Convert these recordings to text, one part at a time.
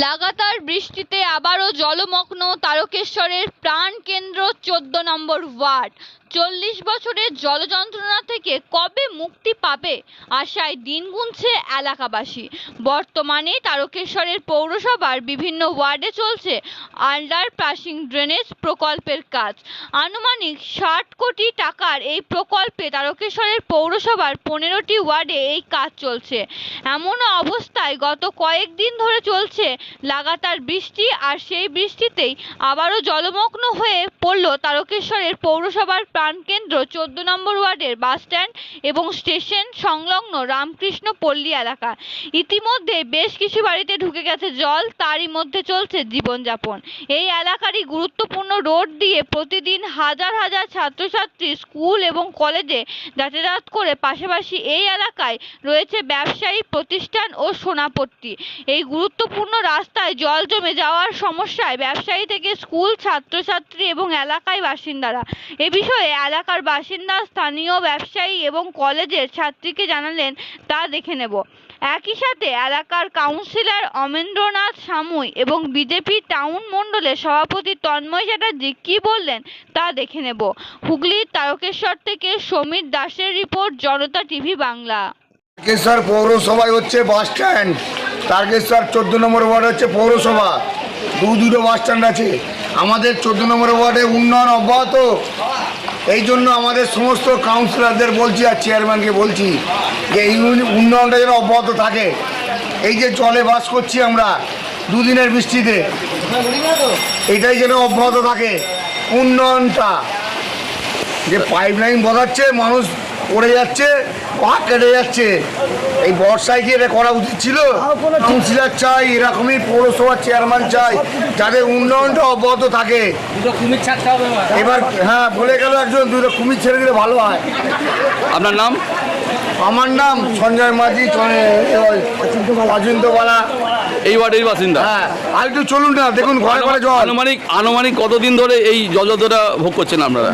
লাগাতার বৃষ্টিতে আবারও জলমগ্ন তারকেশ্বরের প্রাণকেন্দ্র ১৪ নম্বর ওয়ার্ড। ৪০ বছরের জলযন্ত্রণা থেকে কবে মুক্তি পাবে আশায় দিন গুনছে এলাকাবাসী। বর্তমানে তারকেশ্বরের পৌরসভার বিভিন্ন ওয়ার্ডে চলছে আন্ডারপাসিং ড্রেনেজ প্রকল্পের কাজ। আনুমানিক ৬০ কোটি টাকার এই প্রকল্পে তারকেশ্বরের পৌরসভার ১৫টি ওয়ার্ডে এই কাজ চলছে। এমন অবস্থায় গত কয়েকদিন ধরে চলছে লাগাতার বৃষ্টি, আর সেই বৃষ্টিতেই আবারও জলমগ্ন হয়ে পড়ল তারকেশ্বরের পৌরসভার প্রাণকেন্দ্র ১৪ নম্বর ওয়ার্ডের বাসস্ট্যান্ড এবং স্টেশন সংলগ্ন রামকৃষ্ণ পল্লী এলাকা। ইতিমধ্যে বেশ কিছু বাড়িতে ঢুকে গেছে জল, তারই মধ্যে চলছে জীবনযাপন। এই এলাকারই গুরুত্বপূর্ণ রোড দিয়ে প্রতিদিন হাজার হাজার ছাত্রছাত্রী স্কুল এবং কলেজে যাতায়াত করে, পাশাপাশি এই এলাকায় রয়েছে ব্যবসায়ী প্রতিষ্ঠান ও সোনাপট্টি। এই গুরুত্বপূর্ণ রাস্তায় জল জমে যাওয়ার সমস্যায় ব্যবসায়ী থেকে স্কুল, ছাত্রছাত্রী এবং এলাকায় বাসিন্দারা এ বিষয়ে এলাকার বাসিন্দা, স্থানীয় ব্যবসায়ী এবং কলেজের ছাত্রীকে জানালেন, তা দেখে নেব। একই সাথে এলাকার কাউন্সিলর অমেন্দ্রনাথ সামুই এবং বিজেপি টাউন মণ্ডলের সভাপতি তন্ময় চ্যাটার্জি কি বললেন তা দেখে নেব। হুগলির তারকেশ্বর থেকে সমীর দাসের রিপোর্ট, জনতা টিভি বাংলা। তারকেশ্বর পৌরসভায় হচ্ছে বাস স্ট্যান্ড, তারকেশ্বর ১৪ নম্বর ওয়ার্ড হচ্ছে পৌরসভা। দুটো বাস স্ট্যান্ড আছে। আমাদের ১৪ নম্বর ওয়ার্ডে উন্নয়ন অব্যাহত। এই জন্য আমাদের সমস্ত কাউন্সিলরদের বলছি আর চেয়ারম্যানকে বলছি যে এই উন্নয়নটা যেন অব্যাহত থাকে। এই যে জলে বাস করছি আমরা দুদিনের বৃষ্টিতে, এটাই যেন অব্যাহত থাকে। উন্নয়নটা যে পাইপলাইন বসাচ্ছে, মানুষ পড়ে যাচ্ছে, পা কেটে যাচ্ছে, এই বর্ষায় কি এটা করা উচিত ছিল? কাউন্সিলর চাই, এরকমই পৌরসভার চেয়ারম্যান চাই, যাদের উন্নয়নটা অব্যাহত থাকে। এবার হ্যাঁ বলে গেল একজন, দুটো কুমির ছেড়ে দিলে ভালো হয়। আপনার নাম? আমার নাম সঞ্জয় মাঝি, অচিন্তবালা, এই ওয়ার্ডের বাসিন্দা। হ্যাঁ, আর একটু চলুন না, দেখুন ঘরে ঘরে জল। আনুমানিক কতদিন ধরে এই জলযন্ত্রণা ভোগ করছেন আপনারা?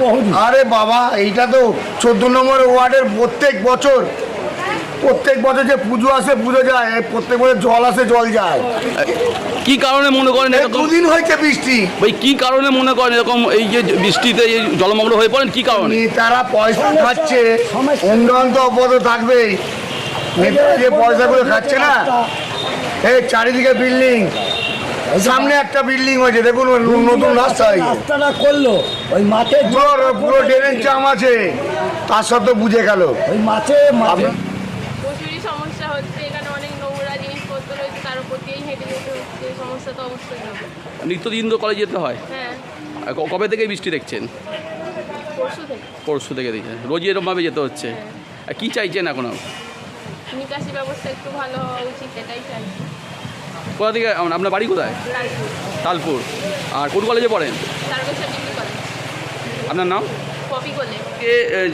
আরে বাবা, এইটা তো ১৪ নম্বর ওয়ার্ডের প্রত্যেক বছর যে পুজো আসে, পুজো যায়, প্রত্যেক বছর জল আসে, জল যায়। কি কারণে মনে করেন দুদিন হয়েছে বৃষ্টি? ভাই কি কারণে মনে করেন এরকম এই যে বৃষ্টিতে এই জলমগ্ন হয়ে পড়েন? কি কারণে? তারা পয়সা খাচ্ছে, উন্নয়ন তো অব্যাহত থাকবেই। নেতারা যে পয়সাগুলো খাচ্ছে না, এই চারিদিকে বিল্ডিং, সামনে একটা বিল্ডিং হয়েছে, দেখুন নতুন রাস্তাটা করলো, ওই মাঠে পুরো ড্রেনেজ জাম আছে, তার সত্ত্বেও বুঝে গেল ওই মাঠে প্রচুরই সমস্যা হচ্ছে। এখানে অনেক নোংরা জিনিসপত্র রয়েছে, তার উপর দিয়েই হেঁটে যেতে হচ্ছে। সমস্যা তো অবশ্যই হবে। নিত্যদিন তো কলেজে যেতে হয়। হ্যাঁ, কবে থেকে বৃষ্টি দেখছেন? পরশু থেকে দেখছেন। রোজই এরকমভাবে যেতে হচ্ছে। কি চাইছেন এখন? নিকাশি ব্যবস্থা একটু ভালো হওয়া উচিত, এটাই চাইছি। কোথা থেকে আপনার বাড়ি? কোথায়? তালপুর। আর কোন কলেজে পড়েন? Tarakeswar degree college. আপনার নাম? কপি করলে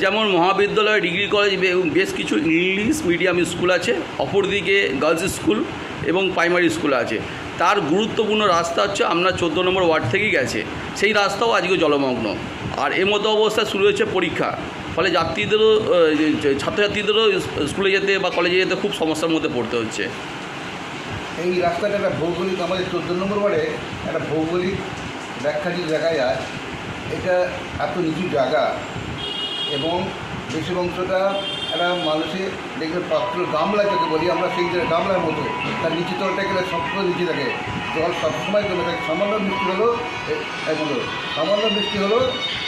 যেমন মহাবিদ্যালয়, ডিগ্রি কলেজ, বেশ কিছু ইংলিশ মিডিয়াম স্কুল আছে, অপরদিকে গার্লস স্কুল এবং প্রাইমারি স্কুল আছে। তার গুরুত্বপূর্ণ রাস্তা হচ্ছে আপনার ১৪ নম্বর ওয়ার্ড থেকেই গেছে, সেই রাস্তাও আজকে জলমগ্ন। আর এর মতো অবস্থা শুরু হয়েছে পরীক্ষা, ফলে যাত্রীদেরও, ছাত্রছাত্রীদেরও স্কুলে যেতে বা কলেজে যেতে খুব সমস্যার মধ্যে পড়তে হচ্ছে। এই রাস্তাটা একটা ভৌগোলিক, আমাদের ১৪ নম্বর ওয়ার্ডে একটা ভৌগোলিক ব্যাখ্যা যদি দেখা যায়, এটা এত নিচু জায়গা এবং বেশি অংশটা একটা মানুষের দেখবে পাত্র গামলা যাকে বলি আমরা, সেই জায়গায় গামলার মতো, তার নিচু তলটা গেলে সবসময় নিচে থাকে, জল সবসময় জমে থাকে। সামান্য বৃষ্টি হলো, সামান্য বৃষ্টি হলো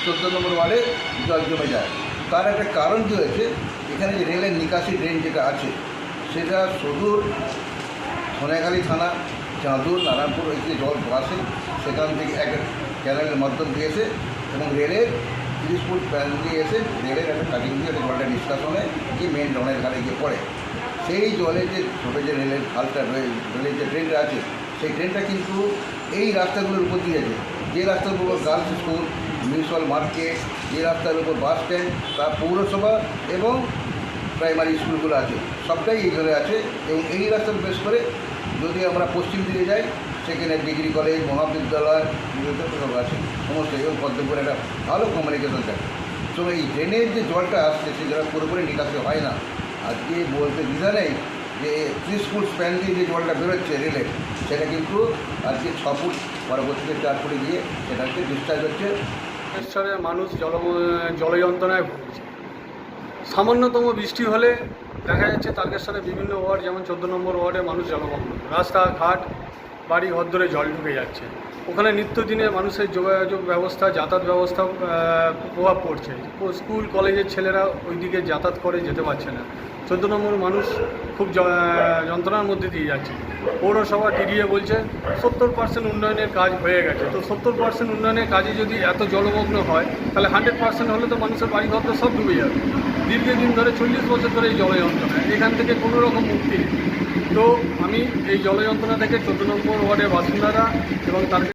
১৪ নম্বর ওয়ার্ডে জল জমে যায়। তার একটা কারণ কী হয়েছে, এখানে যে রেলের নিকাশি ড্রেন যেটা আছে, সেটা সুদূর সোনাইখালী থানা, চাঁদুর, নারায়ণপুর ওইদিকে জল আসে, সেখান থেকে একটা ক্যানেলের মাধ্যম দিয়ে এসে এবং রেলের ৩০ ফুট প্যান দিয়ে এসে রেলের একটা কাটিং দিয়ে জলটা নিষ্কাশনে গিয়ে মেন ড্রেনের ঘাটে গিয়ে পড়ে। সেই জলে যে ছোটো যে রেলের খালটা, রেলের যে ট্রেনটা আছে, সেই ট্রেনটা কিন্তু এই রাস্তাগুলোর উপর দিয়ে আছে। যে রাস্তার উপর গার্লস স্কুল, মিউনিসিপ্যাল মার্কেট, যে রাস্তার উপর বাস স্ট্যান্ড, তার পৌরসভা এবং প্রাইমারি স্কুলগুলো আছে, সবটাই এই ধরে আছে। এবং এই রাস্তার বেশ করে যদি আমরা পশ্চিম দিকে যাই, সেখানে ডিগ্রি কলেজ, মহাবিদ্যালয় সব আছে সমস্ত, এবং পদ্মপুরে একটা ভালো কমিউনিকেশন থাকে। তো এই ড্রেনের যে জলটা আসছে, সেই জলটা পুরোপুরি নিকাশি হয় না। আজকে বলতে দ্বিধা নেই যে 30 ফুট স্প্যান দিয়ে যে জলটা বেরোচ্ছে রেলের, সেটা কিন্তু আজকে 6 ফুট, পরবর্তীতে 4 ফুটে গিয়ে সেটা হচ্ছে ডিসচার্জ হচ্ছে। তারকেশ্বরের মানুষ জলযন্ত্রণায় ভুগছে। সামান্যতম বৃষ্টি হলে দেখা যাচ্ছে তারকেশ্বরের বিভিন্ন ওয়ার্ড, যেমন 14 নম্বর ওয়ার্ডে মানুষ জলমগ্ন, রাস্তাঘাট বাড়ি ঘর ধরে জল ঢুকে যাচ্ছে। ওখানে নিত্যদিনে মানুষের যোগাযোগ ব্যবস্থা, যাতায়াত ব্যবস্থা প্রভাব পড়ছে। স্কুল কলেজের ছেলেরা ওই দিকে যাতায়াত করে যেতে পারছে না। 14 নম্বর মানুষ খুব যন্ত্রণার মধ্যে দিয়ে যাচ্ছে। পৌরসভা টিডিএ বলছে 70% উন্নয়নের কাজ হয়ে গেছে। তো 70% উন্নয়নের কাজে যদি এত জলমগ্ন হয়, তাহলে 100% হলে তো মানুষের বাড়িঘর তো সব ডুবে যাবে। দীর্ঘদিন ধরে 40 বছর ধরে এই জলযন্ত্রণা, এখান থেকে কোনো রকম মুক্তি নেই। তো আমি এই জলযন্ত্রণা থেকে 14 নম্বর ওয়ার্ডের বাসিন্দারা এবং তার